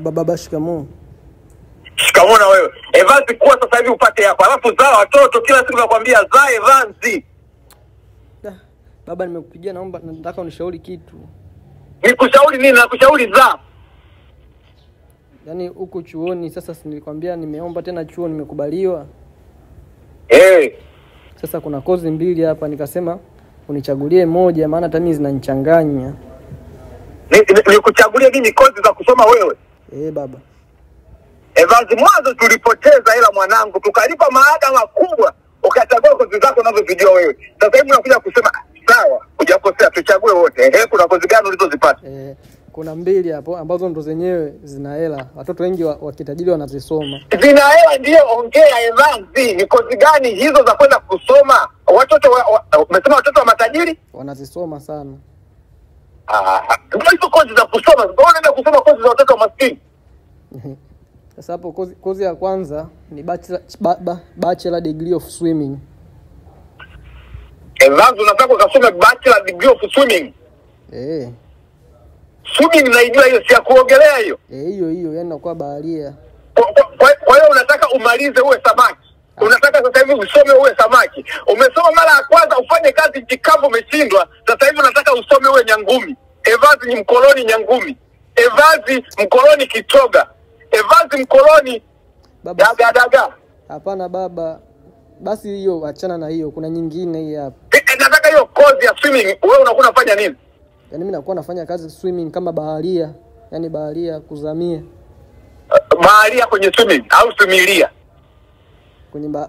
Baba shikamoo. Shikamoo na wewe. Evans kwa sasa hivi upate hapa. Alafu zaa watoto kila siku nakwambia zaa Evans. Baba nimekupigia nataka unishauri kitu. Nikushauri nini? Nakushauri zaa. Yaani huko chuoni sasa nilikwambia nimeomba tena chuo nimekubaliwa. Sasa kuna kozi mbili hapa nikasema unichagulie moja maana hata mimi zinanichanganya. Nikuchagulie nini kozi za kusoma wewe? Baba. Evans mwanzo tulipoteza hela mwanangu, tukalipa maada makubwa, ukachagua kozi zako unazozijua wewe. Sasa hivi unakuja kusema sawa, hujakosea tuchague wote. Kuna kozi gani ulizozipata? Kuna mbili hapo ambazo ndo zenyewe zina hela. Watoto wengi wakitajiri wanazisoma. Zina hela ndio ongea Evans. Ni kozi gani hizo za kwenda kusoma? Watoto umesema watoto wa matajiri wanazisoma sana. Hizo kozi za kusoma, mbona unaenda kusoma kozi za watoto maskini? Sasa hapo kozi ya kwanza ni bachelor degree of swimming. Evans unataka ukasome bachelor degree of swimming? Swimming naijua hiyo, si ya kuogelea hiyo. Hiyo yani nakuwa baharia. Kwa hiyo unataka umalize uwe samaki. Unataka sasa hivi usome uwe samaki. Umesoma mara ya kwanza ufanye kazi kikavu umeshindwa. Sasa hivi unataka usome uwe nyangumi. Evans ni mkoloni nyangumi. Evans mkoloni kitoga. Evans mkoloni daga. Hapana baba. Basi hiyo achana na hiyo, kuna nyingine hii hapa. Nataka hiyo kozi ya swimming. Wewe unakuwa unafanya nini? Yaani mimi nakuwa nafanya kazi swimming kama baharia. Yaani baharia kuzamia. Baharia kwenye swimming au swimilia?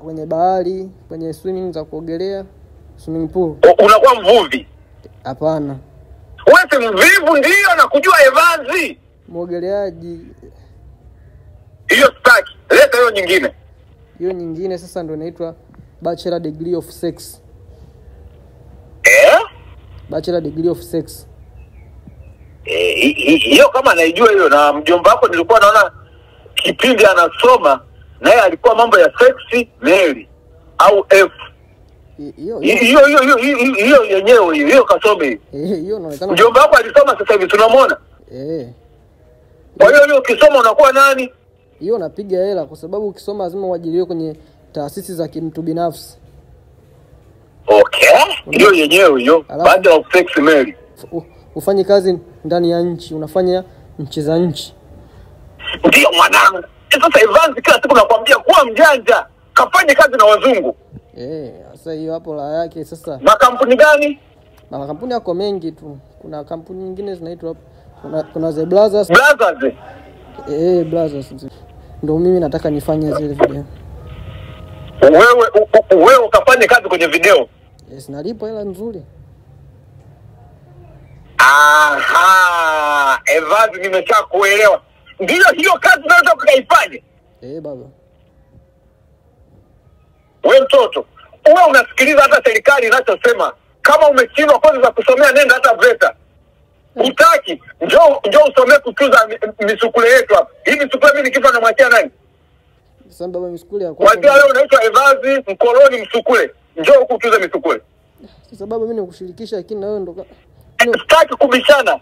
Kwenye bahari, kwenye swimming za kuogelea, swimming pool. Unakuwa mvuvi? Hapana. Wewe si mvivu ndio na kujua Evans? Muogeleaji. Hiyo staki. Leta hiyo nyingine. Hiyo nyingine sasa ndio inaitwa bachelor degree of sex. Bachelor degree of sex. Hiyo kama naijua hiyo, na mjomba wako nilikuwa naona kipindi anasoma naye alikuwa mambo ya sexy male au F. Hiyo yenyewe hiyo kasome. Hiyo inaonekana mjomba wako alisoma sasa hivi tunamwona. Kwa hiyo ukisoma unakuwa nani? Hiyo napiga hela kwa sababu ukisoma lazima uajiriwe kwenye taasisi za kimtu binafsi. Hiyo yenyewe hiyo baada ya sex male. Ufanye kazi ndani ya nchi, unafanya nchi za nchi. Ndio mwanangu. Sasa Evans kila siku nakwambia kuwa mjanja, kafanye kazi na wazungu. Sasa hiyo hapo la yake sasa. Makampuni gani? Makampuni yako mengi tu. Kuna kampuni nyingine zinaitwa kuna The Brothers. Brothers. Ndio mimi nataka nifanye zile video. Wewe ukafanye kazi kwenye video? Nalipo hela nzuri. Evans nimeshakuelewa. Ndio hiyo kazi unaweza kuifanya? Baba. Wewe mtoto, wewe unasikiliza hata serikali inachosema. Kama umeshindwa kozi za kusomea nenda hata VETA. Utaki, njoo usomee kutuza misukule yetu hapa. Hii misukule mimi nikifa na mwachia nani? Sasa baba misukule ya kwa. Wajua leo unaitwa Evans mkoloni msukule. Njoo kutuza misukule. Sasa baba mimi nikushirikisha lakini na wewe ndo sitaki kubishana.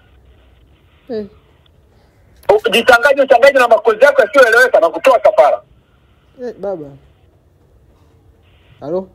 Jichanganye na makozi yako yasiyoeleweka na kutoa kafara. Baba. Halo?